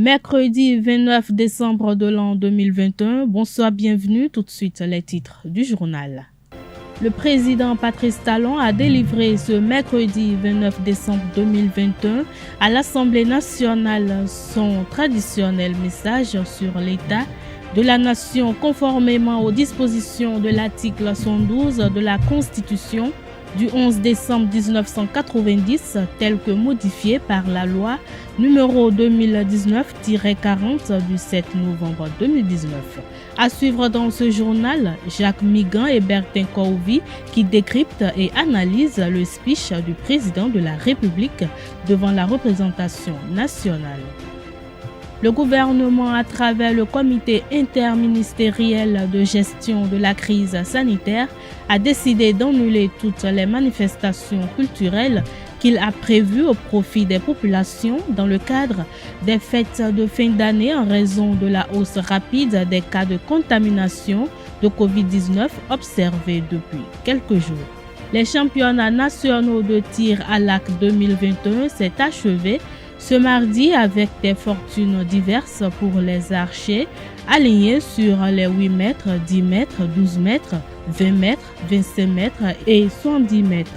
Mercredi 29 décembre de l'an 2021, bonsoir, bienvenue, tout de suite les titres du journal. Le président Patrice Talon a délivré ce mercredi 29 décembre 2021 à l'Assemblée nationale son traditionnel message sur l'état de la nation conformément aux dispositions de l'article 112 de la Constitution du 11 décembre 1990 tel que modifié par la loi numéro 2019-40 du 7 novembre 2019. À suivre dans ce journal, Jacques Migan et Bertin Kouvi qui décryptent et analysent le speech du président de la République devant la représentation nationale. Le gouvernement, à travers le comité interministériel de gestion de la crise sanitaire, a décidé d'annuler toutes les manifestations culturelles qu'il a prévues au profit des populations dans le cadre des fêtes de fin d'année en raison de la hausse rapide des cas de contamination de Covid-19 observés depuis quelques jours. Les championnats nationaux de tir à l'arc 2021 s'est achevé ce mardi avec des fortunes diverses pour les archers alignés sur les 8 mètres, 10 mètres, 12 mètres, 20 mètres, 25 mètres et 110 mètres.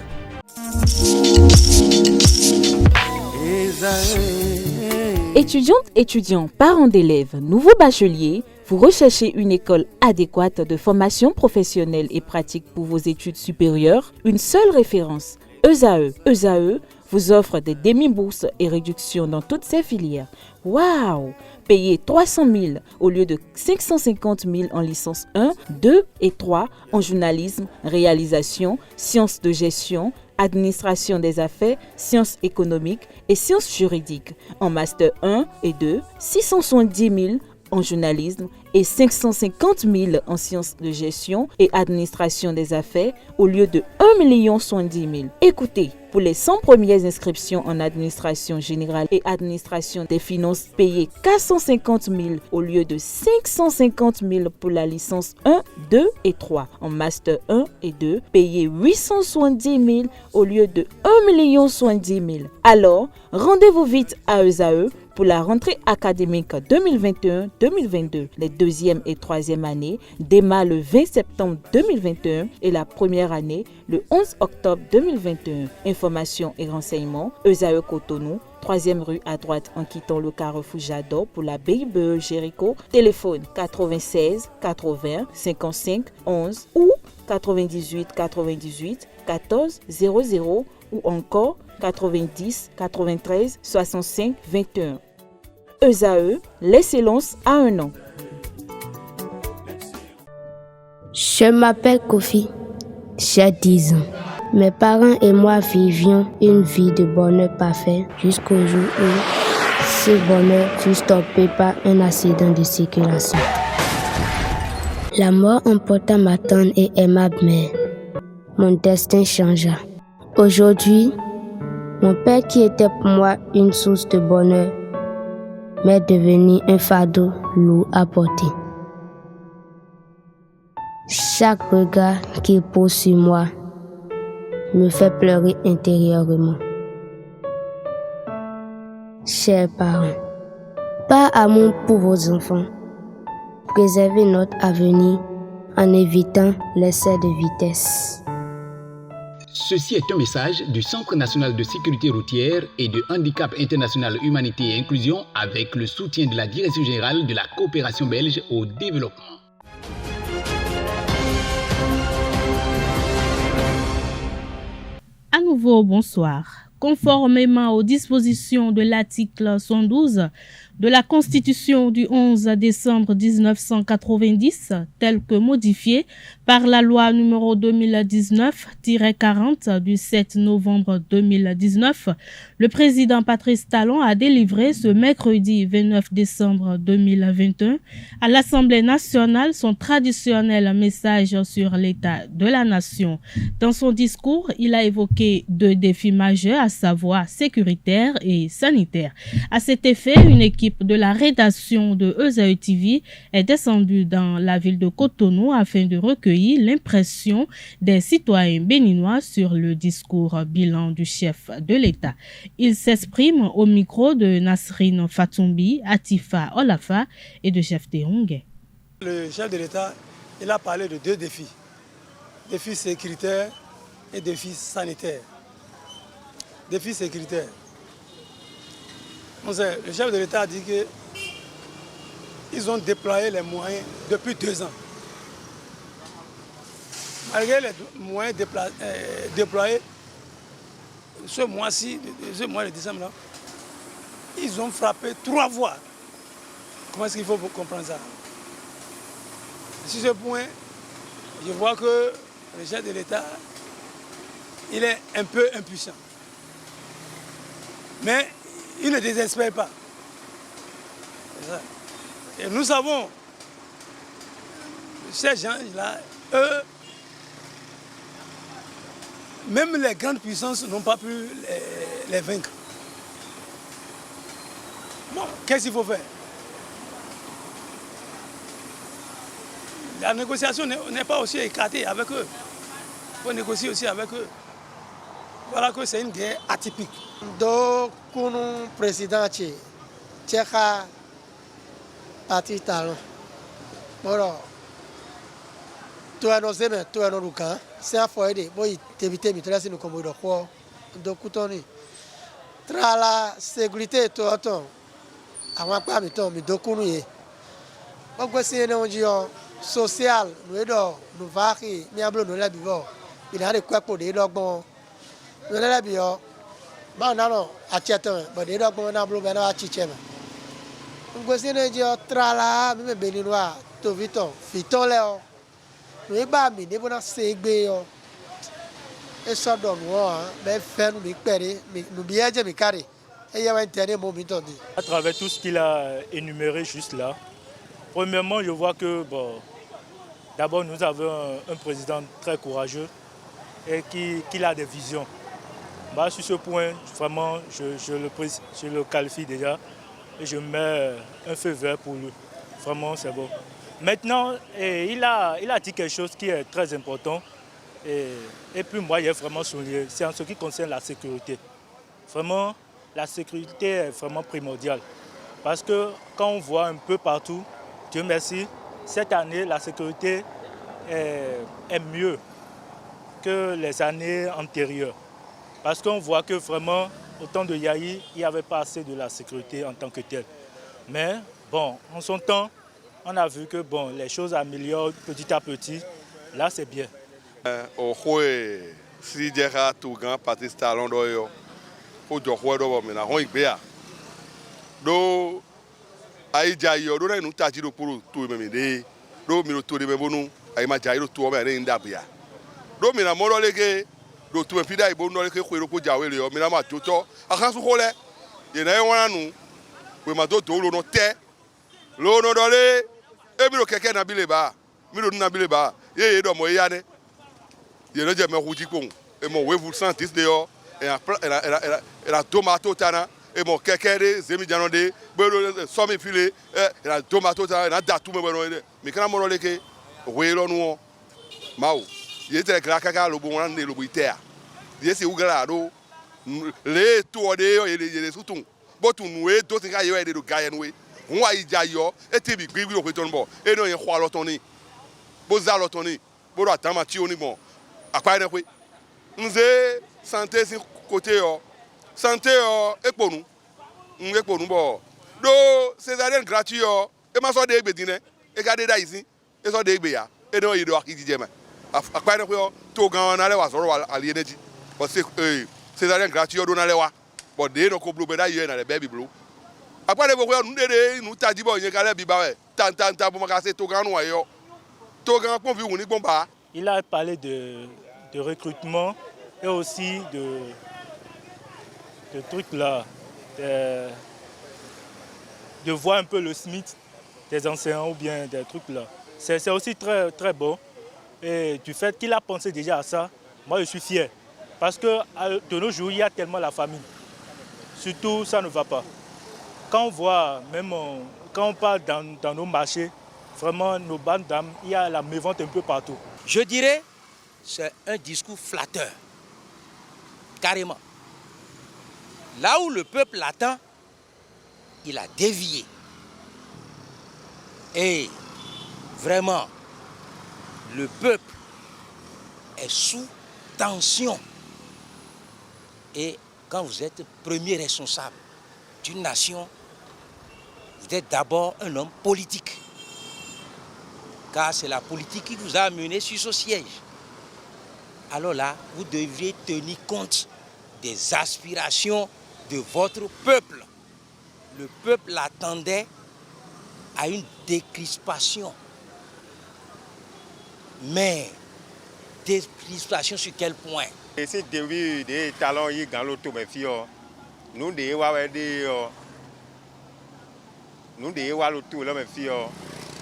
Étudiantes, étudiants, parents d'élèves, nouveaux bacheliers, vous recherchez une école adéquate de formation professionnelle et pratique pour vos études supérieures? Une seule référence, ESAE. ESAE vous offre des demi-bourses et réductions dans toutes ces filières. Waouh! Payez 300 000 au lieu de 550 000 en licence 1, 2 et 3 en journalisme, réalisation, sciences de gestion, administration des affaires, sciences économiques et sciences juridiques. En master 1 et 2, 670 000 en journalisme et 550 000 en sciences de gestion et administration des affaires au lieu de 1 070 000. Écoutez, pour les 100 premières inscriptions en administration générale et administration des finances, payez 450 000 au lieu de 550 000 pour la licence 1, 2 et 3. En master 1 et 2, payez 870 000 au lieu de 1 070 000. Alors, rendez-vous vite à ESAE pour la rentrée académique 2021-2022. Les deuxième et troisième années démarrent le 20 septembre 2021 et la première année le 11 octobre 2021. Informations et renseignements, ESAE Cotonou, 3e rue à droite en quittant le carrefour Jadot pour la BIBE Jéricho. Téléphone 96 80 55 11 ou 98 98 14 00 ou encore 90 93 65 21. ESAE, l'excellence à un an. Je m'appelle Kofi, j'ai 10 ans. Mes parents et moi vivions une vie de bonheur parfait jusqu'au jour où ce bonheur fut stoppé par un accident de circulation. La mort emporta ma tendre et aimable mère. Mon destin changea. Aujourd'hui, mon père qui était pour moi une source de bonheur m'est devenu un fardeau lourd à porter. Chaque regard qu'il pose sur moi me fait pleurer intérieurement. Chers parents, par amour pour vos enfants, préservez notre avenir en évitant l'excès de vitesse. Ceci est un message du Centre national de sécurité routière et de handicap international humanité et inclusion avec le soutien de la Direction générale de la coopération belge au développement. À nouveau, bonsoir. Conformément aux dispositions de l'article 112 de la Constitution du 11 décembre 1990, tel que modifié par la loi numéro 2019-40 du 7 novembre 2019, le président Patrice Talon a délivré ce mercredi 29 décembre 2021 à l'Assemblée nationale son traditionnel message sur l'état de la nation. Dans son discours, il a évoqué 2 défis majeurs à savoir sécuritaire et sanitaire. À cet effet, une équipe de la rédaction de Esaü TV est descendue dans la ville de Cotonou afin de recueillir l'impression des citoyens béninois sur le discours bilan du chef de l'État. Il s'exprime au micro de Nasrine Fatumbi, Atifa Olafa et de Chef Teongé. Le chef de l'État, il a parlé de deux défis. Défis sécuritaires et défis sanitaires. Défis sécuritaires. Le chef de l'État a dit qu'ils ont déployé les moyens depuis 2 ans. Malgré les moyens déployés, ce mois-ci, ce mois de décembre, là, ils ont frappé 3 fois. Comment est-ce qu'il faut comprendre ça? Sur ce point, je vois que le chef de l'État, il est un peu impuissant. Mais il ne désespère pas. Et nous savons, ces gens-là, eux, même les grandes puissances n'ont pas pu les vaincre. Bon, qu'est-ce qu'il faut faire? La négociation n'est pas aussi éclatée avec eux. Il faut négocier aussi avec eux. Voilà que c'est une guerre atypique. Donc, le président Tchèka parti talon. Voilà. Tout est nos amis, tout est nos loups. C'est un foyer de. Bon, il t'évite, mais tu laisses nous comme de quoi. Donc, coutoni. Tra la sécurité, tout le temps. Avant pas, mais tout, mais donc, nous y est. Donc, c'est un enjeu social. Nous aidons, nous vaquer, nous avons nous l'habillons. Il y a des quoi pour des dogs bon. Nous l'habillons. Bon, non, à Tchéton, mais des dogs bon, on a bleu, mais on a Tchéton. Donc, c'est un enjeu tra la, même béninois, tout vite, fiton léo. Nous y bas, mais nous avons ségbé. Et ça donne, mais faire nous perdre, nous bien j'ai mes carrés. Et il y a un dernier moment. À travers tout ce qu'il a énuméré juste là, premièrement, je vois que bon, d'abord nous avons un président très courageux et qui a des visions. Bah, sur ce point, vraiment, je le qualifie déjà et je mets un feu vert pour lui. Vraiment, c'est bon. Maintenant, il a dit quelque chose qui est très important. Et puis moi, il est vraiment souligné. C'est en ce qui concerne la sécurité. Vraiment, la sécurité est vraiment primordiale. Parce que quand on voit un peu partout, Dieu merci, cette année, la sécurité est mieux que les années antérieures. Parce qu'on voit que vraiment, au temps de Yahi, il n'y avait pas assez de la sécurité en tant que telle. Mais bon, en son temps, on a vu que bon, les choses améliorent petit à petit. Là, c'est bien. Si Djeka tout grand parti talon doyo, faut dire quoi d'abord mais na hoi béa. Do aïe jayo do na nous taji do pour tout même de do mi to de bonu aïe ma jayo tout mais rien d'abia. Do mi na molo leke do tout puis dai bon leke ko ro ko jawe le yo mi na ma toto aka su ko le ye na wana nu we ma do lo no te lo no dole e mi ro keke na bile ba mi ro na bile ba ye do mo ya ne. Il y a des gens et mon vous sentez dehors et la tomate tana et mon kekere zemi janonde belo somi filé et la tomate tana na datu me beno mais quand mon leke welo no mau il était grand kaka lo bon ne lo biter il c'est ugala do le to de et les soutun botu noué do tinga yo de gayen we on ayi jayo et tibi gbi lo peton bo et non yen kwa lotoni bo za lotoni bo atama ti oni bon akwa ne kwe nze santé si côté yo santé yo ekponu bo do césarienne gratuit yo e ma so de egbe din e ga de da isin e so de egbe ya e no yi do akiji ma akwa ne kwe yo to gan na le wa soro ali energy but césarienne gratuit yo do na le wa but de no ko blue be da yi na le baby blue akwa ne kwe yo nu de nu taji bo yen ka le bi ba we tan bo ma ka se to gan no yo to gan pon vi woni gbon ba. Il a parlé de recrutement et aussi de trucs là, de voir un peu le SMIC des enseignants ou bien des trucs là. C'est aussi très, très bon. Et du fait qu'il a pensé déjà à ça, moi je suis fier. Parce que de nos jours, il y a tellement la famine. Surtout, ça ne va pas. Quand on voit, même quand on part dans nos marchés, vraiment, nos bandes d'âmes, il y a la mévente un peu partout. Je dirais, c'est un discours flatteur. Carrément. Là où le peuple l'attend, il a dévié. Et vraiment, le peuple est sous tension. Et quand vous êtes premier responsable d'une nation, vous êtes d'abord un homme politique. Car c'est la politique qui vous a amené sur ce siège. Alors là, vous devriez tenir compte des aspirations de votre peuple. Le peuple attendait à une décrispation. Mais décrispation sur quel point? Et c'est des talents qui gagnent l'auto, mes filles. Nous, des l'auto, là, mes filles.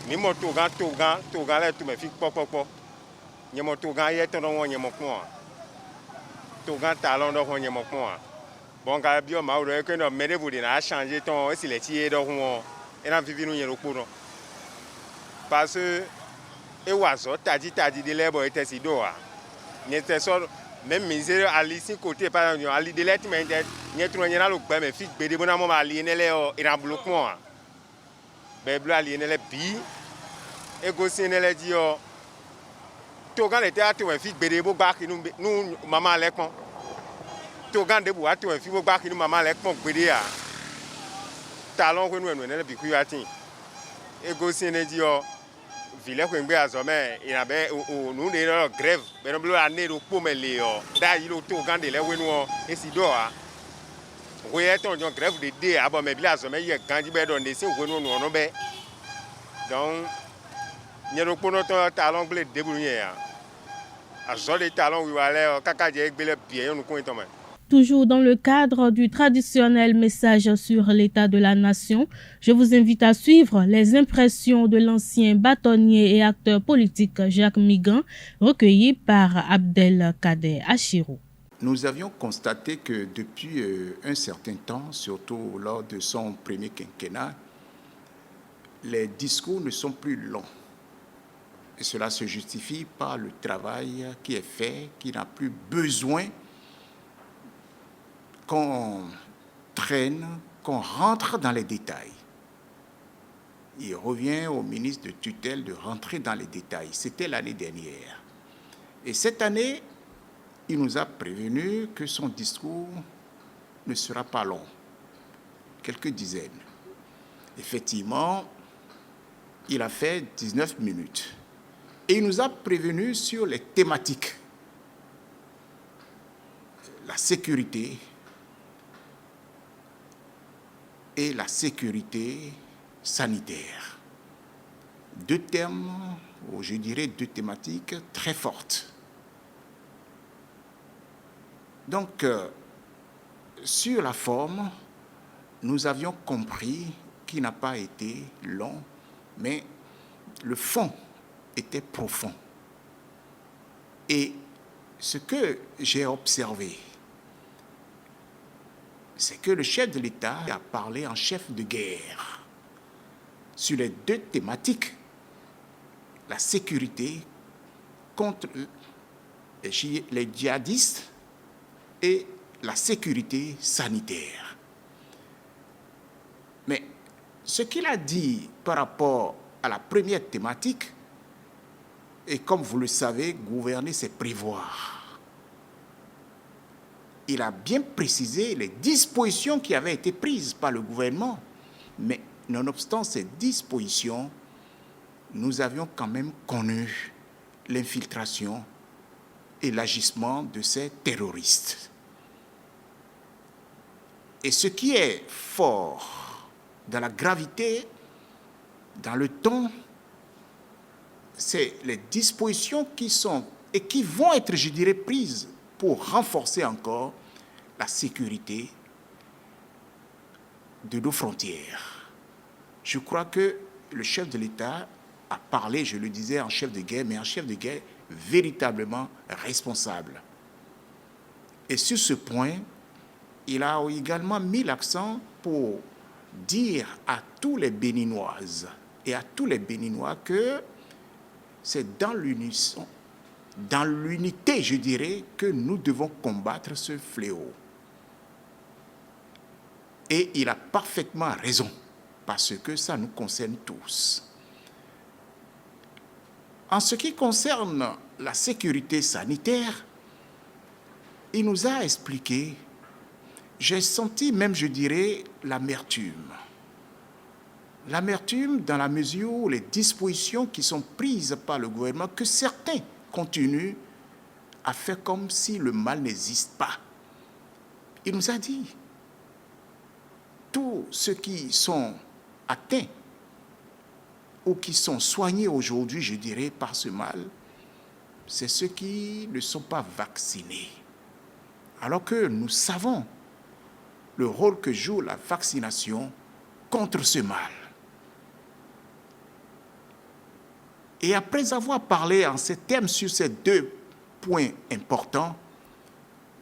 Ni mon togan, là, tout mes filles, pop. Ni mon togan, y est ton ni mon coin. Togan talent, donc, on y est mon coin. Bon, quand bien, ma ou que nous mettez-vous à changer ton, si les tiers, donc, et dans vivre nous y est au courant. Parce que, et oiseau, t'as dit, de l'herbe, et t'es si d'eau. N'était sort, même misère, à l'ici côté, par exemple, à l'idée, mais n'y a trop rien à l'autre, mais fille, bédé, bon, à mon aliéné, et en bloc, moi. Béblou, aliéné, les billes, et gossine, les dit, Togan était à toi, fille, bédé, beau, bac, nous, maman, les cons. Togan de bois, toi, fille, beau, bac, nous, maman, les cons, bédé, talon, nous, les bicuits, et gossine, dit, Villers Kwengbe azome inabe nous de grève ben bleu année do pomele yo da yilo to gande le wenu e si do a we ton grève de dé abo me bi azome ye ganji be do ne se wenu no be donc nyero pono to talon ble debulu ya azole talon wi wale kaka je gbele bien nous ko to me. Toujours dans le cadre du traditionnel message sur l'état de la nation, je vous invite à suivre les impressions de l'ancien bâtonnier et acteur politique Jacques Migan, recueillies par Abdelkader Achirou. Nous avions constaté que depuis un certain temps, surtout lors de son premier quinquennat, les discours ne sont plus longs. Et cela se justifie par le travail qui est fait, qui n'a plus besoin qu'on traîne, qu'on rentre dans les détails. Il revient au ministre de tutelle de rentrer dans les détails. C'était l'année dernière. Et cette année, il nous a prévenu que son discours ne sera pas long, quelques dizaines. Effectivement, il a fait 19 minutes. Et il nous a prévenu sur les thématiques. La sécurité, et la sécurité sanitaire. Deux termes, ou je dirais deux thématiques très fortes. Donc, sur la forme, nous avions compris qu'il n'a pas été long, mais le fond était profond. Et ce que j'ai observé, c'est que le chef de l'État a parlé en chef de guerre sur les deux thématiques, la sécurité contre les djihadistes et la sécurité sanitaire. Mais ce qu'il a dit par rapport à la première thématique, et comme vous le savez, gouverner, c'est prévoir. Il a bien précisé les dispositions qui avaient été prises par le gouvernement. Mais nonobstant ces dispositions, nous avions quand même connu l'infiltration et l'agissement de ces terroristes. Et ce qui est fort dans la gravité, dans le ton, c'est les dispositions qui sont et qui vont être, je dirais, prises pour renforcer encore la sécurité de nos frontières. Je crois que le chef de l'État a parlé, je le disais, en chef de guerre, mais en chef de guerre véritablement responsable. Et sur ce point, il a également mis l'accent pour dire à tous les Béninoises et à tous les Béninois que c'est dans l'unisson, dans l'unité, je dirais, que nous devons combattre ce fléau. Et il a parfaitement raison, parce que ça nous concerne tous. En ce qui concerne la sécurité sanitaire, il nous a expliqué, j'ai senti même, je dirais, l'amertume. L'amertume dans la mesure où les dispositions qui sont prises par le gouvernement, que certains continuent à faire comme si le mal n'existe pas. Il nous a dit, tous ceux qui sont atteints ou qui sont soignés aujourd'hui, je dirais, par ce mal, c'est ceux qui ne sont pas vaccinés. Alors que nous savons le rôle que joue la vaccination contre ce mal. Et après avoir parlé en ces termes sur ces deux points importants,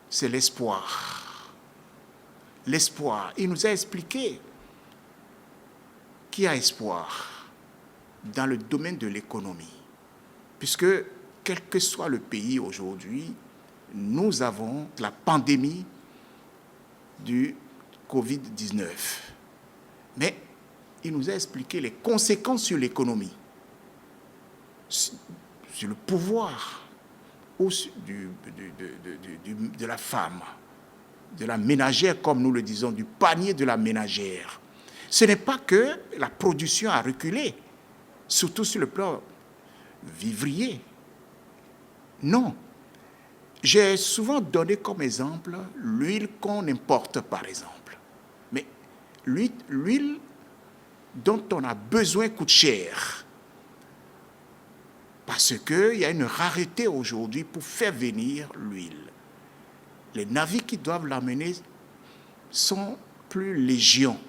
c'est l'espoir. L'espoir. Il nous a expliqué qu'il y a espoir dans le domaine de l'économie. Puisque, quel que soit le pays aujourd'hui, nous avons la pandémie du Covid-19. Mais il nous a expliqué les conséquences sur l'économie, sur le pouvoir de la femme, de la ménagère, comme nous le disons, du panier de la ménagère. Ce n'est pas que la production a reculé, surtout sur le plan vivrier. Non. J'ai souvent donné comme exemple l'huile qu'on importe, par exemple. Mais l'huile dont on a besoin coûte cher. Parce qu'il y a une rareté aujourd'hui pour faire venir l'huile. Les navires qui doivent l'amener sont plus légion.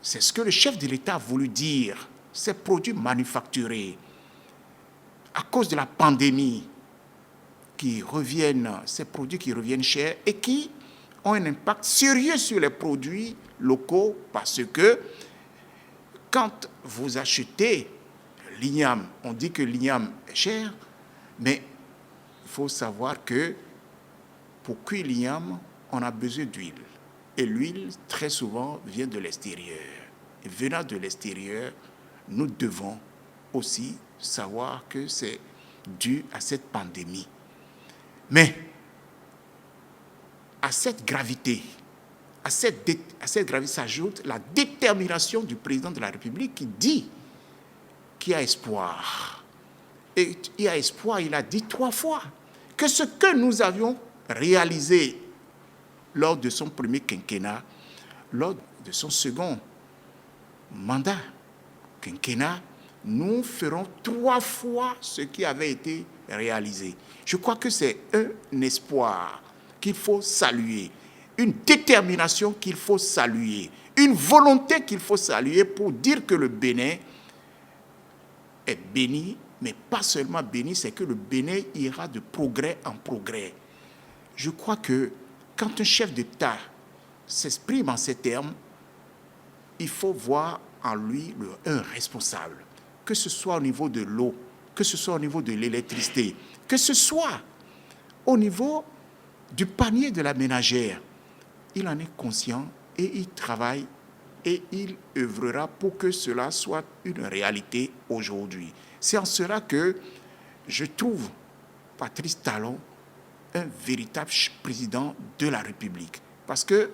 C'est ce que le chef de l'État a voulu dire. Ces produits manufacturés, à cause de la pandémie, ces produits qui reviennent chers et qui ont un impact sérieux sur les produits locaux, parce que quand vous achetez l'igname, on dit que l'igname est cher, mais il faut savoir que pour cuire l'igname, on a besoin d'huile. Et l'huile, très souvent, vient de l'extérieur. Et venant de l'extérieur, nous devons aussi savoir que c'est dû à cette pandémie. Mais à cette gravité s'ajoute la détermination du président de la République qui dit qu'il y a espoir. Et il y a espoir, il a dit 3 fois que ce que nous avions réalisé lors de son premier quinquennat, lors de son second mandat quinquennat, nous ferons 3 fois ce qui avait été réalisé. Je crois que c'est un espoir qu'il faut saluer, une détermination qu'il faut saluer, une volonté qu'il faut saluer pour dire que le Bénin est béni, mais pas seulement béni, c'est que le Bénin ira de progrès en progrès. Je crois que quand un chef d'État s'exprime en ces termes, il faut voir en lui un responsable, que ce soit au niveau de l'eau, que ce soit au niveau de l'électricité, que ce soit au niveau du panier de la ménagère. Il en est conscient et il travaille et il œuvrera pour que cela soit une réalité aujourd'hui. C'est en cela que je trouve Patrice Talon un véritable président de la République. Parce que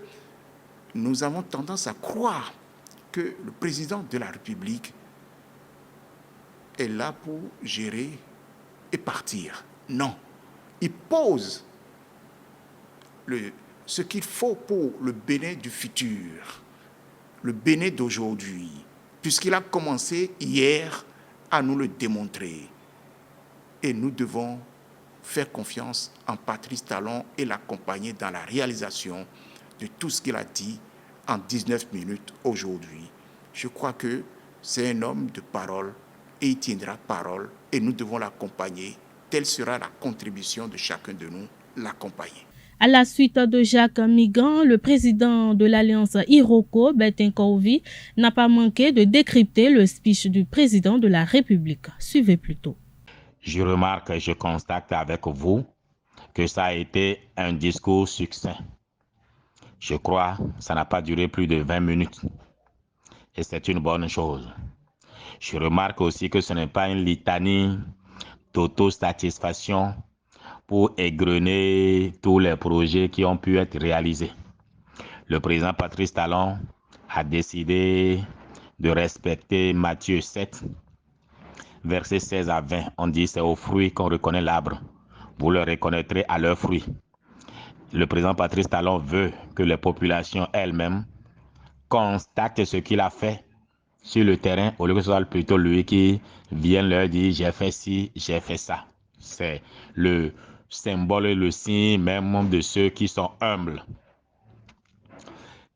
nous avons tendance à croire que le président de la République est là pour gérer et partir. Non. Il pose ce qu'il faut pour le Bénin du futur, le Bénin d'aujourd'hui, puisqu'il a commencé hier à nous le démontrer. Et nous devons faire confiance en Patrice Talon et l'accompagner dans la réalisation de tout ce qu'il a dit en 19 minutes aujourd'hui. Je crois que c'est un homme de parole et il tiendra parole et nous devons l'accompagner. Telle sera la contribution de chacun de nous l'accompagner. À la suite de Jacques Migan, le président de l'Alliance Iroko, Bertin Kovi, n'a pas manqué de décrypter le speech du président de la République. Suivez plutôt. Je remarque et je constate avec vous que ça a été un discours succinct. Je crois que ça n'a pas duré plus de 20 minutes. Et c'est une bonne chose. Je remarque aussi que ce n'est pas une litanie d'autosatisfaction pour égrener tous les projets qui ont pu être réalisés. Le président Patrice Talon a décidé de respecter Matthieu 7, versets 16 à 20. On dit c'est aux fruits qu'on reconnaît l'arbre. Vous le reconnaîtrez à leurs fruits. Le président Patrice Talon veut que les populations elles-mêmes constatent ce qu'il a fait sur le terrain, au lieu que ce soit plutôt lui qui vienne leur dire j'ai fait ci, j'ai fait ça. C'est le symbole et le signe même de ceux qui sont humbles.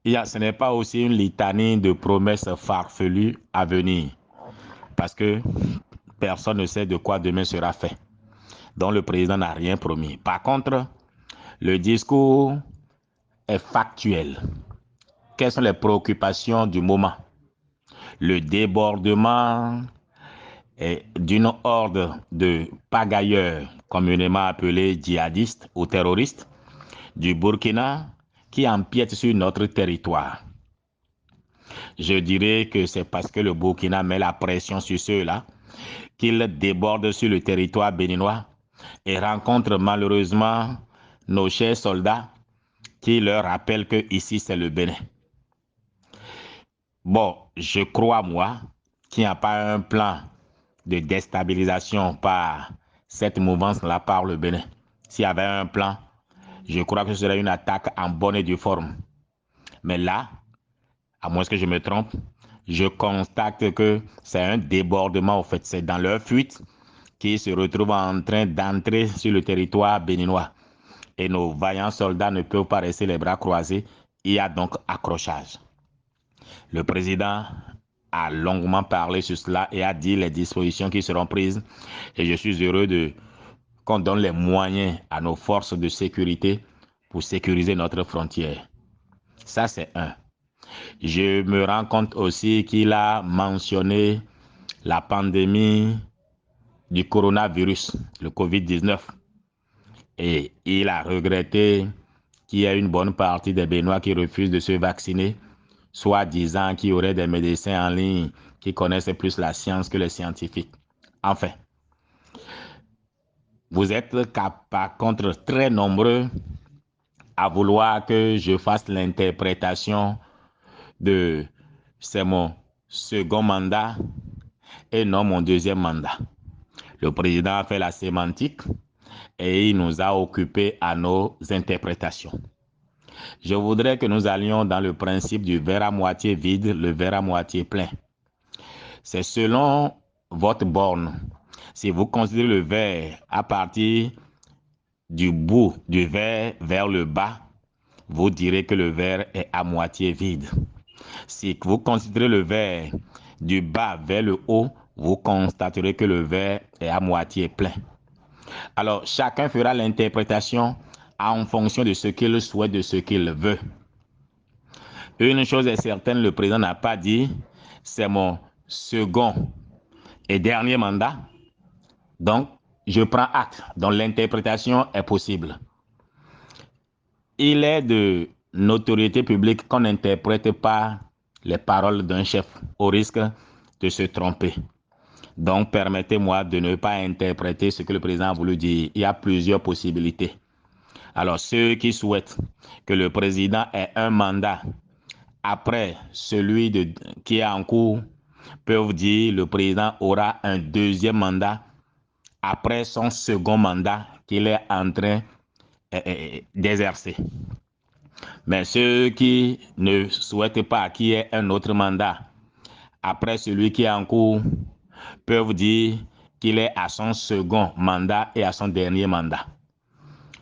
Ce n'est pas aussi une litanie de promesses farfelues à venir, parce que personne ne sait de quoi demain sera fait. Donc le président n'a rien promis. Par contre, le discours est factuel. Quelles sont les préoccupations du moment? Le débordement d'une horde de pagailleurs, communément appelés djihadistes ou terroristes, du Burkina, qui empiètent sur notre territoire. Je dirais que c'est parce que le Burkina met la pression sur ceux-là qu'ils débordent sur le territoire béninois et rencontrent malheureusement nos chers soldats qui leur rappellent que ici c'est le Bénin. Bon, je crois, moi, qu'il n'y a pas un plan de déstabilisation par cette mouvance-là par le Bénin. S'il y avait un plan, je crois que ce serait une attaque en bonne et due forme. Mais là, à moins que je me trompe, je constate que c'est un débordement, en fait. C'est dans leur fuite qu'ils se retrouvent en train d'entrer sur le territoire béninois. Et nos vaillants soldats ne peuvent pas rester les bras croisés. Il y a donc accrochage. Le président a longuement parlé sur cela et a dit les dispositions qui seront prises. Et je suis heureux qu'on donne les moyens à nos forces de sécurité pour sécuriser notre frontière. Ça, c'est un. Je me rends compte aussi qu'il a mentionné la pandémie du coronavirus, le Covid-19. Et il a regretté qu'il y ait une bonne partie des Béninois qui refusent de se vacciner, soit disant qu'il y aurait des médecins en ligne qui connaissent plus la science que les scientifiques. Enfin, vous êtes par contre très nombreux à vouloir que je fasse l'interprétation de c'est mon second mandat et non mon deuxième mandat. Le président a fait la sémantique et il nous a occupés à nos interprétations. Je voudrais que nous allions dans le principe du verre à moitié vide, le verre à moitié plein. C'est selon votre borne. Si vous considérez le verre à partir du bout du verre vers le bas, vous direz que le verre est à moitié vide. Si vous considérez le verre du bas vers le haut, vous constaterez que le verre est à moitié plein. Alors, chacun fera l'interprétation en fonction de ce qu'il souhaite, de ce qu'il veut. Une chose est certaine, le président n'a pas dit « c'est mon second et dernier mandat ». Donc, je prends acte. Donc, l'interprétation est possible. Il est de notoriété publique qu'on n'interprète pas les paroles d'un chef au risque de se tromper. Donc, permettez-moi de ne pas interpréter ce que le président a voulu dire. Il y a plusieurs possibilités. Alors, ceux qui souhaitent que le président ait un mandat après celui qui est en cours peuvent dire que le président aura un deuxième mandat après son second mandat qu'il est en train d'exercer. Mais ceux qui ne souhaitent pas qu'il y ait un autre mandat après celui qui est en cours peuvent dire qu'il est à son second mandat et à son dernier mandat.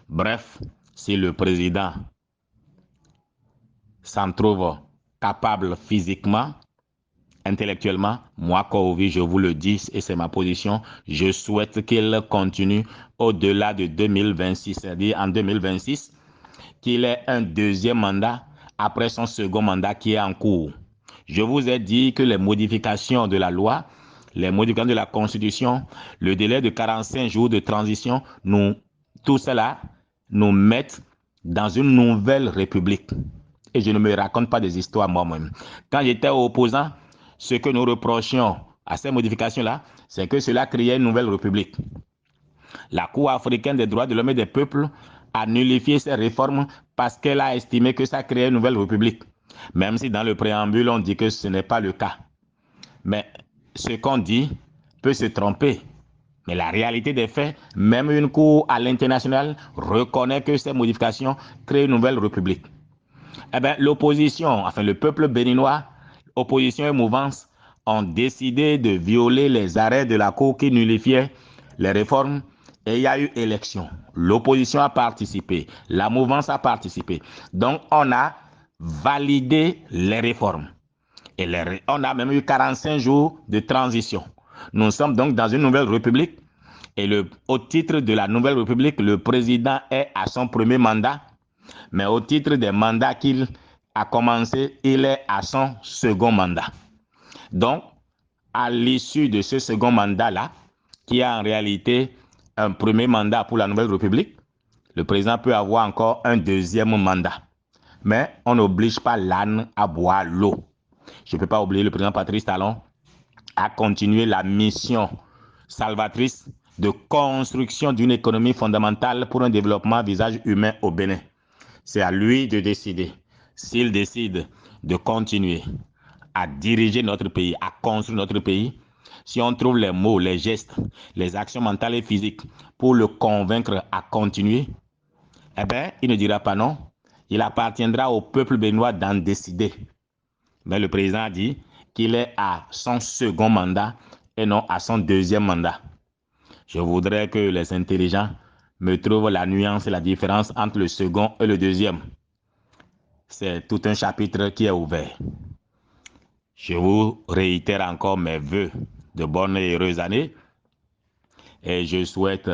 Bref, si le président s'en trouve capable physiquement, intellectuellement, moi, Kouvi, je vous le dis, et c'est ma position, je souhaite qu'il continue au-delà de 2026, c'est-à-dire en 2026, qu'il ait un deuxième mandat après son second mandat qui est en cours. Je vous ai dit que les modifications de la loi, les modifications de la Constitution, le délai de 45 jours de transition, tout cela nous mettent dans une nouvelle république. Et je ne me raconte pas des histoires moi-même. Quand j'étais opposant, ce que nous reprochions à ces modifications-là, c'est que cela créait une nouvelle république. La Cour africaine des droits de l'homme et des peuples a nullifié ces réformes parce qu'elle a estimé que ça créait une nouvelle république. Même si dans le préambule, on dit que ce n'est pas le cas. Mais ce qu'on dit peut se tromper. Mais la réalité des faits, même une cour à l'international reconnaît que ces modifications créent une nouvelle république. Eh bien, l'opposition, enfin le peuple béninois, opposition et mouvance, ont décidé de violer les arrêts de la Cour qui nullifiaient les réformes et il y a eu élection. L'opposition a participé, la mouvance a participé. Donc, on a validé les réformes. Et on a même eu 45 jours de transition. Nous sommes donc dans une nouvelle république et au titre de la nouvelle république, le président est à son premier mandat, mais au titre des mandats qu'il a commencé, il est à son second mandat. Donc, à l'issue de ce second mandat-là, qui est en réalité un premier mandat pour la nouvelle république, le président peut avoir encore un deuxième mandat. Mais on n'oblige pas l'âne à boire l'eau. Je ne peux pas oublier le président Patrice Talon à continuer la mission salvatrice de construction d'une économie fondamentale pour un développement à visage humain au Bénin. C'est à lui de décider. S'il décide de continuer à diriger notre pays, à construire notre pays, si on trouve les mots, les gestes, les actions mentales et physiques pour le convaincre à continuer, eh bien, il ne dira pas non. Il appartiendra au peuple béninois d'en décider. Mais le président a dit qu'il est à son second mandat et non à son deuxième mandat. Je voudrais que les intelligents me trouvent la nuance et la différence entre le second et le deuxième. C'est tout un chapitre qui est ouvert. Je vous réitère encore mes vœux de bonnes et heureuses années et je souhaite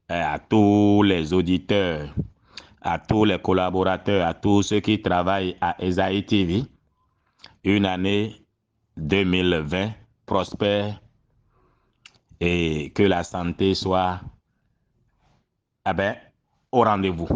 à tous les auditeurs, à tous les collaborateurs, à tous ceux qui travaillent à Esaïe TV, une année 2020 prospère et que la santé soit au rendez-vous.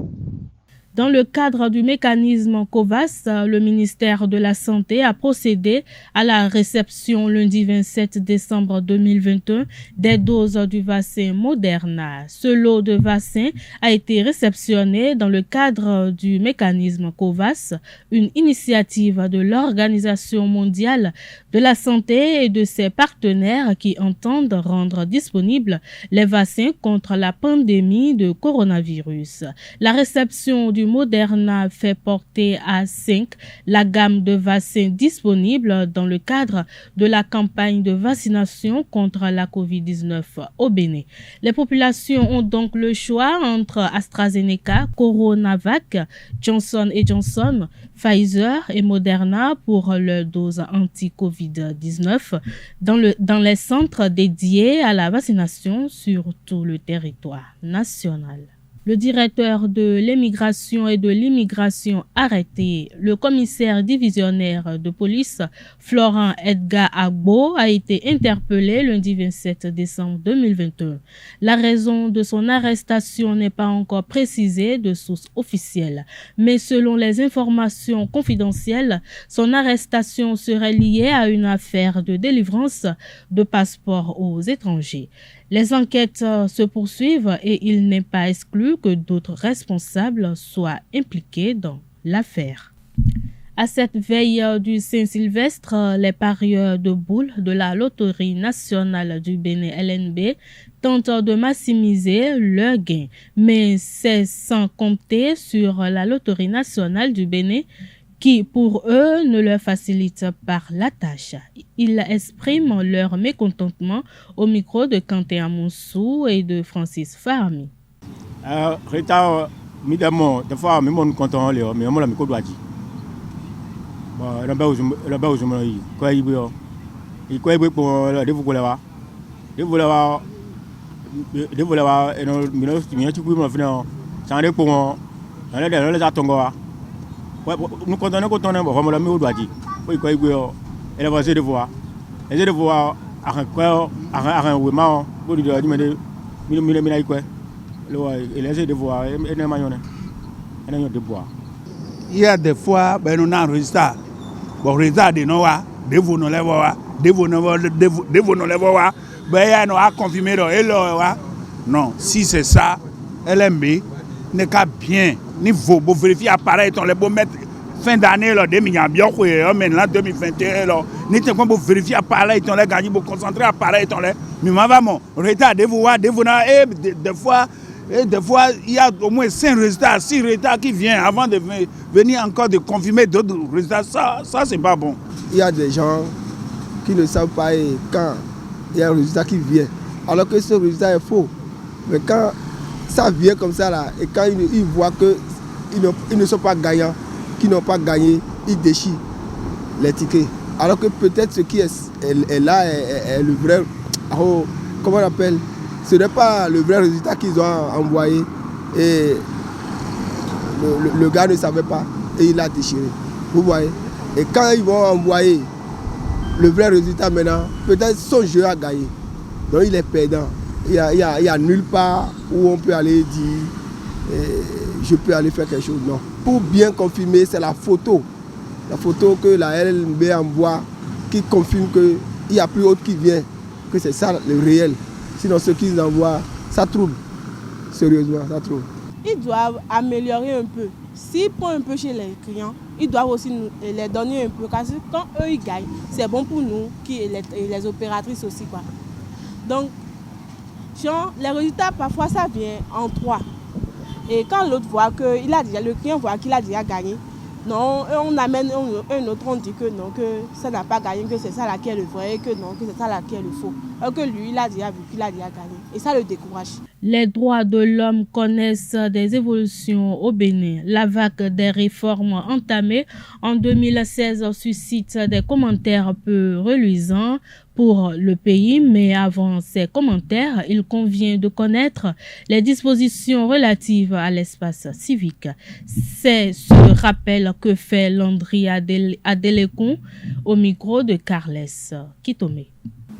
Dans le cadre du mécanisme COVAS, le ministère de la Santé a procédé à la réception lundi 27 décembre 2021 des doses du vaccin Moderna. Ce lot de vaccins a été réceptionné dans le cadre du mécanisme COVAS, une initiative de l'Organisation mondiale de la santé et de ses partenaires qui entendent rendre disponibles les vaccins contre la pandémie de coronavirus. La réception du Moderna fait porter à 5 la gamme de vaccins disponibles dans le cadre de la campagne de vaccination contre la COVID-19 au Bénin. Les populations ont donc le choix entre AstraZeneca, Coronavac, Johnson & Johnson, Pfizer et Moderna pour leur dose anti-COVID-19 dans les centres dédiés à la vaccination sur tout le territoire national. Le directeur de l'émigration et de l'immigration arrêté, le commissaire divisionnaire de police, Florent Edgar Agbo, a été interpellé lundi 27 décembre 2021. La raison de son arrestation n'est pas encore précisée de sources officielles, mais selon les informations confidentielles, son arrestation serait liée à une affaire de délivrance de passeports aux étrangers. Les enquêtes se poursuivent et il n'est pas exclu que d'autres responsables soient impliqués dans l'affaire. À cette veille du Saint-Sylvestre, les parieurs de boules de la Loterie nationale du Bénin LNB tentent de maximiser leurs gains, mais c'est sans compter sur la Loterie nationale du Bénin qui, pour eux, ne leur facilite pas la tâche. Ils expriment leur mécontentement au micro de Quentin Amoussou et de Francis Farmi. Il y a des fois, nous avons un résultat. Bon, résultat de nous, de vous nous l'avons, de vous nous l'avons, ben, nous a confirmé, non, si c'est ça, LMB n'est qu'à bien, niveau, pour vérifier l'appareil, on les beau mettre fin d'année, là, 2021, maintenant 2021, là, nous avons pour vérifier l'appareil, on les gagné, pour concentrer l'appareil, on les, mais vraiment, résultat de vous, et des fois, il y a au moins 5 résultats, 6 résultats qui viennent avant de venir encore de confirmer d'autres résultats. Ça c'est pas bon. Il y a des gens qui ne savent pas quand il y a un résultat qui vient, alors que ce résultat est faux. Mais quand ça vient comme ça, là, et quand ils voient qu'ils ne sont pas gagnants, qu'ils n'ont pas gagné, ils déchirent les tickets. Alors que peut-être ce qui est là est le vrai. Oh, comment on appelle? Ce n'est pas le vrai résultat qu'ils ont envoyé et le gars ne savait pas et il a déchiré. Vous voyez? Et quand ils vont envoyer le vrai résultat maintenant, peut-être son jeu a gagné. Donc il est perdant. Il y a nulle part où on peut aller dire je peux aller faire quelque chose. Non. Pour bien confirmer, c'est la photo. La photo que la LNB envoie qui confirme qu'il n'y a plus autre qui vient, que c'est ça le réel. Sinon, ce qu'ils envoient, ça trouble. Sérieusement, ça trouble. Ils doivent améliorer un peu. S'ils prennent un peu chez les clients, ils doivent aussi nous les donner un peu. Parce que quand eux, ils gagnent, c'est bon pour nous et les opératrices aussi, quoi. Donc, les résultats, parfois, ça vient en 3. Et quand l'autre voit le client voit qu'il a déjà gagné, non, on amène un autre, on dit que non, que ça n'a pas gagné, que c'est ça là qui est le vrai, que non, que c'est ça là qui est le faux. Alors que lui, il a déjà vu qu'il a déjà gagné. Et ça le décourage. Les droits de l'homme connaissent des évolutions au Bénin. La vague des réformes entamées en 2016 suscite des commentaires peu reluisants pour le pays, mais avant ces commentaires, il convient de connaître les dispositions relatives à l'espace civique. C'est ce rappel que fait Landry Adélécon au micro de Carles Kitome.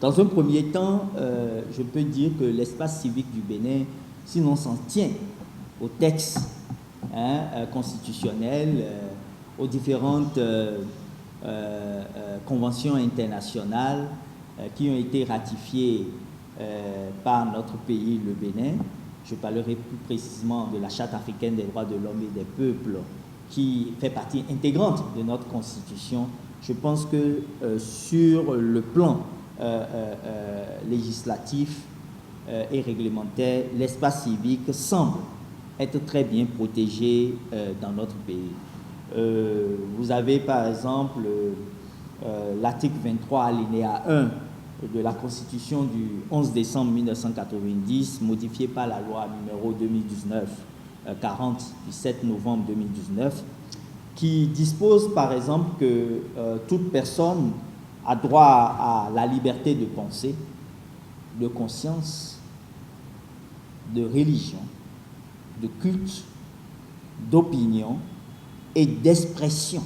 Dans un premier temps, je peux dire que l'espace civique du Bénin, si l'on s'en tient aux textes constitutionnels, aux différentes conventions internationales qui ont été ratifiées par notre pays, le Bénin, je parlerai plus précisément de la Charte africaine des droits de l'homme et des peuples, qui fait partie intégrante de notre Constitution. Je pense que sur le plan législatif et réglementaire, l'espace civique semble être très bien protégé dans notre pays. Vous avez par exemple l'article 23 alinéa 1 de la Constitution du 11 décembre 1990, modifié par la loi numéro 2019-40 du 7 novembre 2019, qui dispose par exemple que toute personne a droit à la liberté de pensée, de conscience, de religion, de culte, d'opinion et d'expression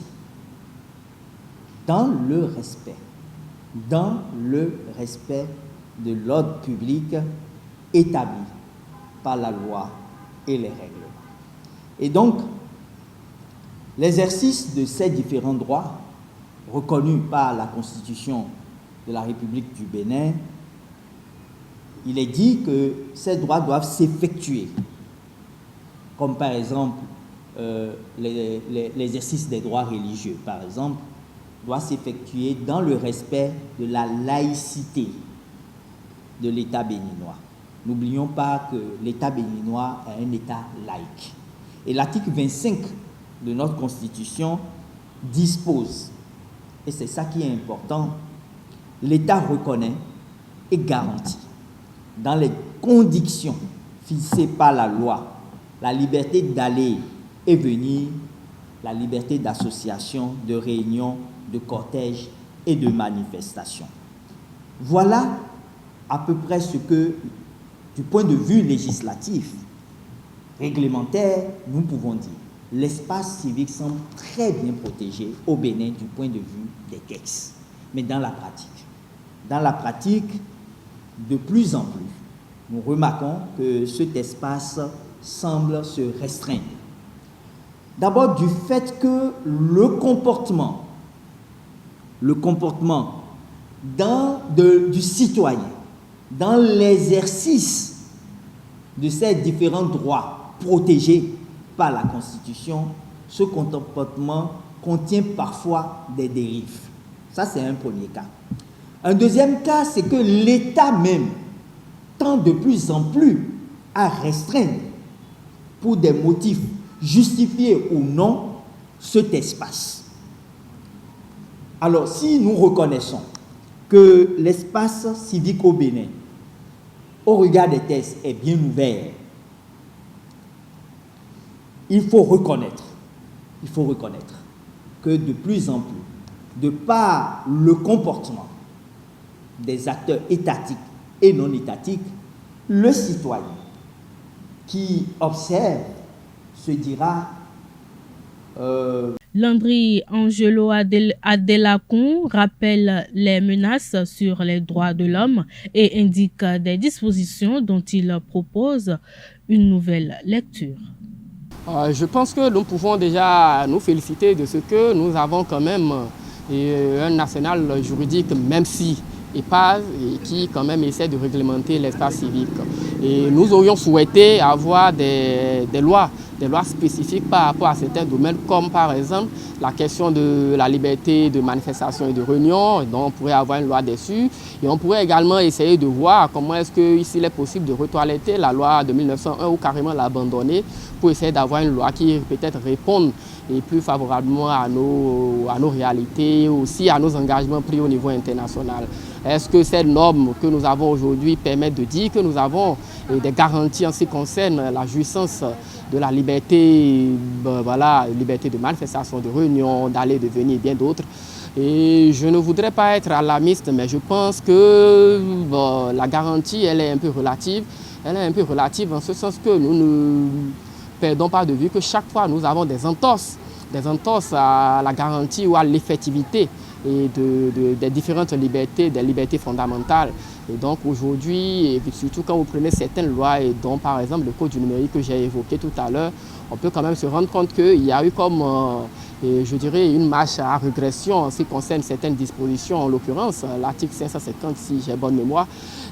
dans le respect de l'ordre public établi par la loi et les règlements. Et donc, l'exercice de ces différents droits reconnus par la Constitution de la République du Bénin, il est dit que ces droits doivent s'effectuer, comme par exemple l'exercice des droits religieux, par exemple, doit s'effectuer dans le respect de la laïcité de l'État béninois. N'oublions pas que l'État béninois est un État laïque. Et l'article 25 de notre Constitution dispose, et c'est ça qui est important, l'État reconnaît et garantit, dans les conditions fixées par la loi, la liberté d'aller et venir la liberté d'association, de réunion, de cortège et de manifestation. Voilà à peu près ce que, du point de vue législatif, réglementaire, nous pouvons dire. L'espace civique semble très bien protégé au Bénin du point de vue des textes. Mais dans la pratique, de plus en plus, nous remarquons que cet espace semble se restreindre. D'abord du fait que le comportement du citoyen dans l'exercice de ces différents droits protégés par la Constitution, ce comportement contient parfois des dérives. Ça, c'est un premier cas. Un deuxième cas, c'est que l'État même tend de plus en plus à restreindre, pour des motifs justifiés ou non, cet espace. Alors, si nous reconnaissons que l'espace civique au Bénin, au regard des textes, est bien ouvert, il faut reconnaître que de plus en plus, de par le comportement des acteurs étatiques et non étatiques, le citoyen qui observe se dira Landry Angelo Adelacon rappelle les menaces sur les droits de l'homme et indique des dispositions dont il propose une nouvelle lecture. Je pense que nous pouvons déjà nous féliciter de ce que nous avons quand même un arsenal juridique, même si épave, et qui quand même essaie de réglementer l'espace civique. Et nous aurions souhaité avoir des lois spécifiques par rapport à certains domaines, comme par exemple la question de la liberté de manifestation et de réunion, dont on pourrait avoir une loi dessus. Et on pourrait également essayer de voir comment est-ce qu'il est possible de retoiletter la loi de 1901 ou carrément l'abandonner pour essayer d'avoir une loi qui peut-être réponde et plus favorablement à nos réalités, aussi à nos engagements pris au niveau international. Est-ce que ces normes que nous avons aujourd'hui permettent de dire que nous avons des garanties en ce qui concerne la jouissance de la liberté, liberté de manifestation, de réunion, d'aller, de venir, bien d'autres. Et je ne voudrais pas être alarmiste, mais je pense que la garantie, elle est un peu relative. Elle est un peu relative en ce sens que nous ne perdons pas de vue que chaque fois nous avons des entorses à la garantie ou à l'effectivité et des différentes libertés, des libertés fondamentales. Et donc aujourd'hui, et surtout quand vous prenez certaines lois, et dont par exemple le code du numérique que j'ai évoqué tout à l'heure, on peut quand même se rendre compte qu'il y a eu comme, je dirais, une marche à régression en ce qui concerne certaines dispositions, en l'occurrence l'article 550 si j'ai bonne mémoire.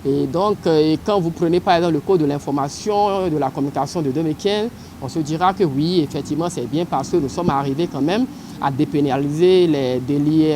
Et donc quand vous prenez par exemple le code de l'information, de la communication de 2015, on se dira que oui, effectivement c'est bien parce que nous sommes arrivés quand même à dépénaliser les délits,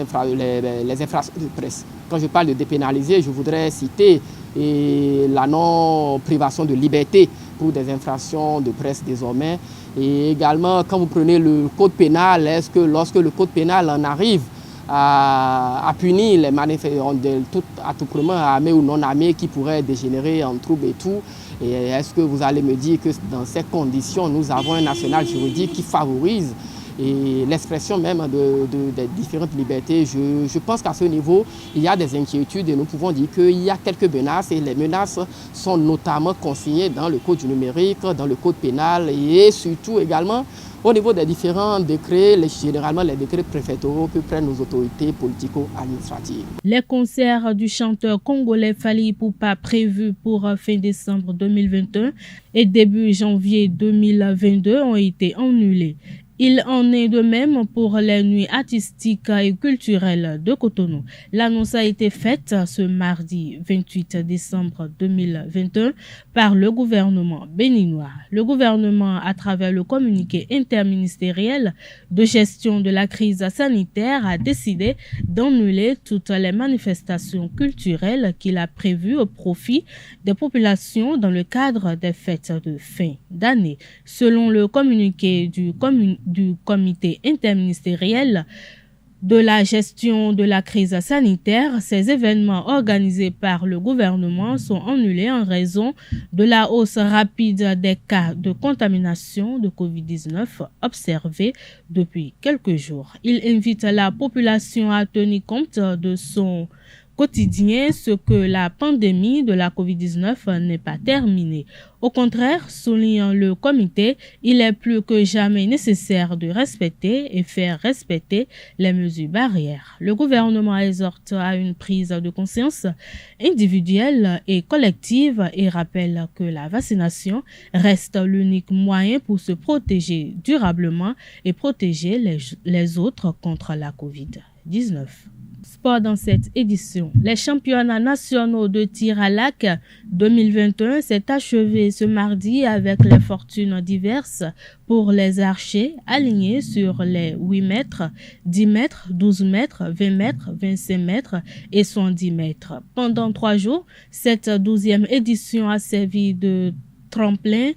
les infractions de presse. Quand je parle de dépénaliser, je voudrais citer la non-privation de liberté pour des infractions de presse désormais. Et également, quand vous prenez le code pénal, est-ce que lorsque le code pénal en arrive à punir les manifestants, tout attroupement armé ou non armé qui pourrait dégénérer en troubles et tout, et est-ce que vous allez me dire que dans ces conditions, nous avons un arsenal juridique qui favorise et l'expression même des différentes libertés? Je pense qu'à ce niveau, il y a des inquiétudes et nous pouvons dire qu'il y a quelques menaces et les menaces sont notamment consignées dans le code du numérique, dans le code pénal et surtout également au niveau des différents décrets, généralement les décrets préfectoraux que prennent nos autorités politico-administratives. Les concerts du chanteur congolais Fally Ipupa prévus pour fin décembre 2021 et début janvier 2022 ont été annulés. Il en est de même pour les nuits artistiques et culturelles de Cotonou. L'annonce a été faite ce mardi 28 décembre 2021 par le gouvernement béninois. Le gouvernement, à travers le communiqué interministériel de gestion de la crise sanitaire, a décidé d'annuler toutes les manifestations culturelles qu'il a prévues au profit des populations dans le cadre des fêtes de fin d'année. Selon le communiqué du comité interministériel, de la gestion de la crise sanitaire, ces événements organisés par le gouvernement sont annulés en raison de la hausse rapide des cas de contamination de Covid-19 observés depuis quelques jours. Il invite la population à tenir compte de son quotidien, ce que la pandémie de la Covid-19 n'est pas terminée. Au contraire, souligne le comité, il est plus que jamais nécessaire de respecter et faire respecter les mesures barrières. Le gouvernement exhorte à une prise de conscience individuelle et collective et rappelle que la vaccination reste l'unique moyen pour se protéger durablement et protéger les autres contre la Covid-19. Sport dans cette édition. Les championnats nationaux de tir à l'arc 2021 s'est achevé ce mardi avec les fortunes diverses pour les archers alignés sur les 8 mètres, 10 mètres, 12 mètres, 20 mètres, 25 mètres et 110 mètres. Pendant 3 jours, cette 12e édition a servi de tremplin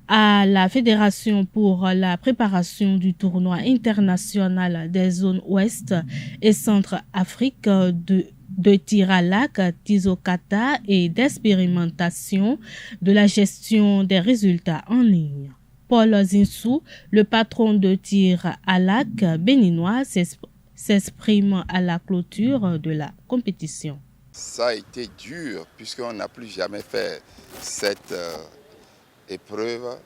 à la Fédération pour la préparation du tournoi international des zones ouest et centre-Afrique de tir à l'arc, Tizokata et d'expérimentation de la gestion des résultats en ligne. Paul Zinsou, le patron de tir à l'arc béninois, s'exprime à la clôture de la compétition. Ça a été dur puisqu'on n'a plus jamais fait cette épreuve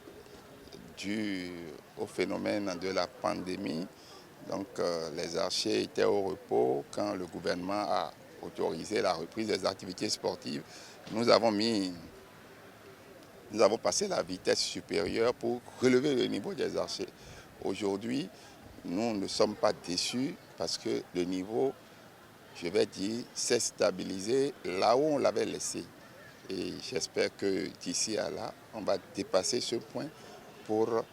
due au phénomène de la pandémie. Donc les archers étaient au repos quand le gouvernement a autorisé la reprise des activités sportives. Nous avons passé la vitesse supérieure pour relever le niveau des archers. Aujourd'hui, nous ne sommes pas déçus parce que le niveau, je vais dire, s'est stabilisé là où on l'avait laissé. Et j'espère que d'ici à là, on va dépasser ce point pour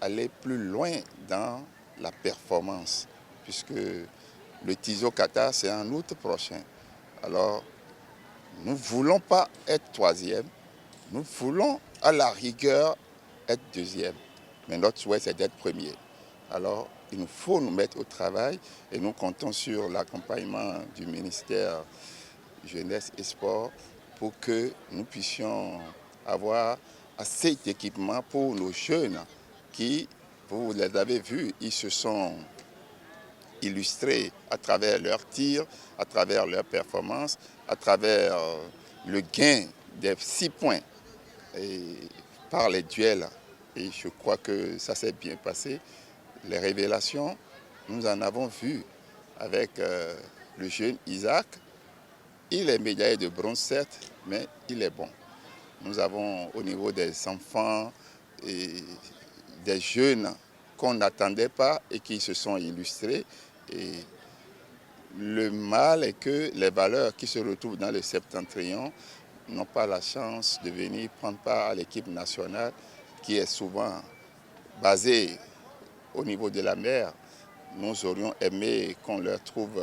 aller plus loin dans la performance, puisque le Tizokata, c'est en août prochain. Alors, nous ne voulons pas être 3e, nous voulons à la rigueur être 2e, mais notre souhait, c'est d'être 1er. Alors, il nous faut nous mettre au travail et nous comptons sur l'accompagnement du ministère Jeunesse et Sport pour que nous puissions avoir assez d'équipements pour nos jeunes qui, vous les avez vus, ils se sont illustrés à travers leurs tirs, à travers leurs performances, à travers le gain des 6 points et par les duels. Et je crois que ça s'est bien passé. Les révélations, nous en avons vu avec le jeune Isaac. Il est médaillé de bronze 7, mais il est bon. Nous avons au niveau des enfants et des jeunes qu'on n'attendait pas et qui se sont illustrés. Et le mal est que les valeurs qui se retrouvent dans le septentrion n'ont pas la chance de venir prendre part à l'équipe nationale qui est souvent basée au niveau de la mer. Nous aurions aimé qu'on trouve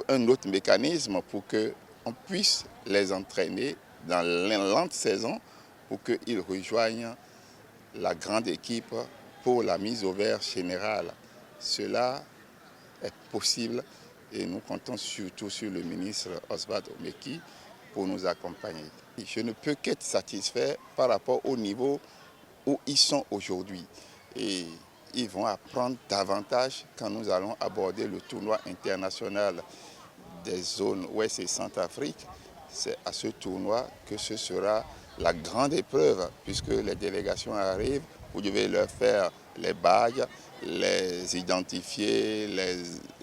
un autre mécanisme pour qu'on puisse les entraîner dans l'entre-saison pour qu'ils rejoignent la grande équipe pour la mise au vert générale. Cela est possible et nous comptons surtout sur le ministre Oswald Omeki pour nous accompagner. Je ne peux qu'être satisfait par rapport au niveau où ils sont aujourd'hui. Et ils vont apprendre davantage quand nous allons aborder le tournoi international des zones Ouest et Centrafrique. C'est à ce tournoi que ce sera la grande épreuve, puisque les délégations arrivent, vous devez leur faire les badges, les identifier,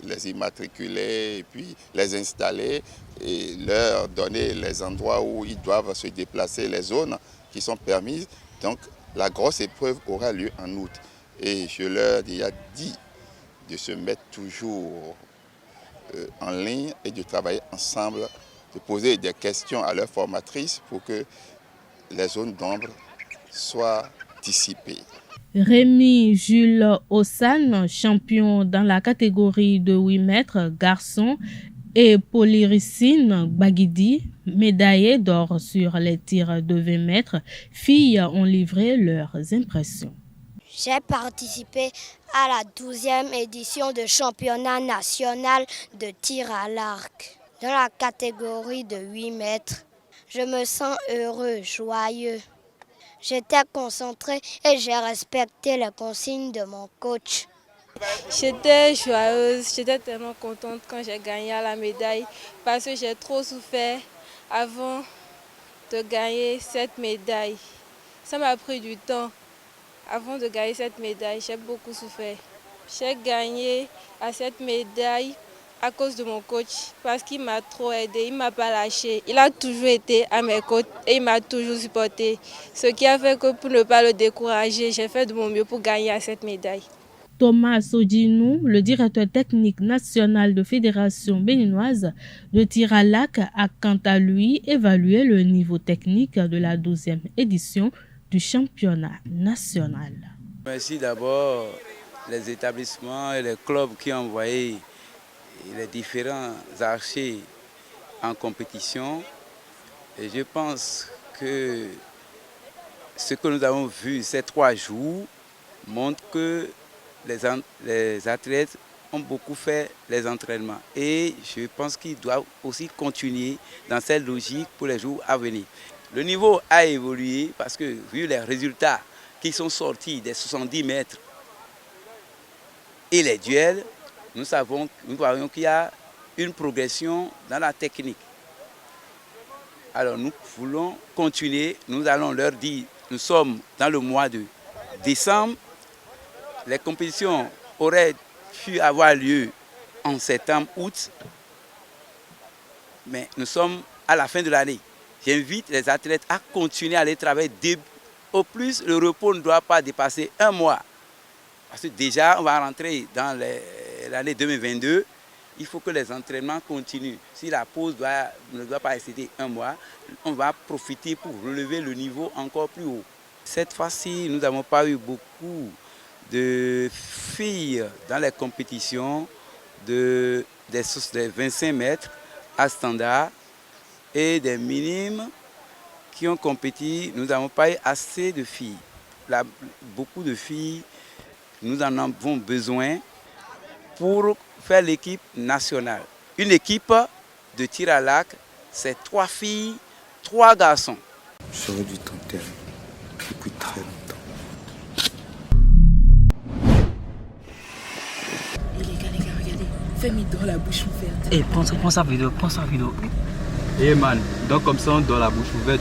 les immatriculer, et puis les installer et leur donner les endroits où ils doivent se déplacer, les zones qui sont permises. Donc la grosse épreuve aura lieu en août. Et je leur ai dit de se mettre toujours en ligne et de travailler ensemble, de poser des questions à leurs formatrices pour que les zones d'ombre soient dissipées. Rémi Jules Ossan, champion dans la catégorie de 8 mètres garçons, et Polyricine Baguidi, médaillée d'or sur les tirs de 20 mètres, filles, ont livré leurs impressions. J'ai participé à la 12e édition du championnat national de tir à l'arc. Dans la catégorie de 8 mètres, je me sens heureux, joyeux. J'étais concentré et j'ai respecté les consignes de mon coach. J'étais joyeuse, j'étais tellement contente quand j'ai gagné la médaille parce que j'ai trop souffert avant de gagner cette médaille. Ça m'a pris du temps. Avant de gagner cette médaille, j'ai beaucoup souffert. J'ai gagné à cette médaille à cause de mon coach parce qu'il m'a trop aidé, il ne m'a pas lâché. Il a toujours été à mes côtés et il m'a toujours supporté. Ce qui a fait que pour ne pas le décourager, j'ai fait de mon mieux pour gagner à cette médaille. Thomas Sodinou, le directeur technique national de Fédération béninoise de tir à l'arc, a quant à lui évalué le niveau technique de la 12e édition du championnat national. Merci d'abord les établissements et les clubs qui ont envoyé les différents archers en compétition. Et je pense que ce que nous avons vu ces 3 jours montre que les athlètes ont beaucoup fait les entraînements. Et je pense qu'ils doivent aussi continuer dans cette logique pour les jours à venir. Le niveau a évolué parce que vu les résultats qui sont sortis des 70 mètres et les duels, nous voyons qu'il y a une progression dans la technique. Alors nous voulons continuer, nous allons leur dire, nous sommes dans le mois de décembre, les compétitions auraient pu avoir lieu en septembre, août, mais nous sommes à la fin de l'année. J'invite les athlètes à continuer à aller travailler. Au plus, le repos ne doit pas dépasser 1 mois. Parce que déjà, on va rentrer dans l'année 2022. Il faut que les entraînements continuent. Si la pause ne doit pas excéder 1 mois, on va profiter pour relever le niveau encore plus haut. Cette fois-ci, nous n'avons pas eu beaucoup de filles dans les compétitions des 25 mètres à standard et des minimes qui ont compéti. Nous n'avons pas eu assez de filles. Beaucoup de filles, nous en avons besoin pour faire l'équipe nationale. Une équipe de tir à l'arc, c'est 3 filles, 3 garçons. J'aurais dû tenter depuis très longtemps. Les gars, regardez. Fais-moi dans la bouche ouverte. Eh, prends sa vidéo, Eh man, donc comme ça on doit la bouche ouverte.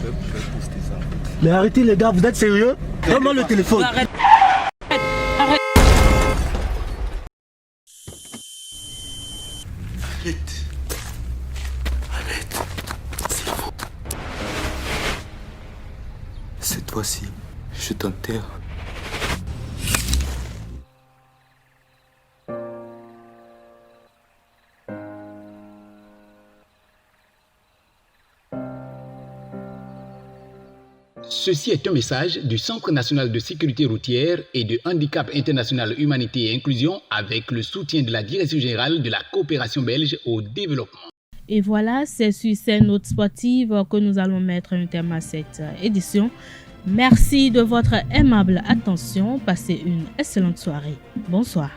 Je vais poster ça. Mais arrêtez les gars, vous êtes sérieux? Donne-moi le téléphone. Arrête. Arrête, s'il vous plaît. Cette fois-ci, je t'enterre. Ceci est un message du Centre national de sécurité routière et de handicap international humanité et inclusion avec le soutien de la Direction générale de la coopération belge au développement. Et voilà, c'est sur ces notes sportives que nous allons mettre un terme à cette édition. Merci de votre aimable attention. Passez une excellente soirée. Bonsoir.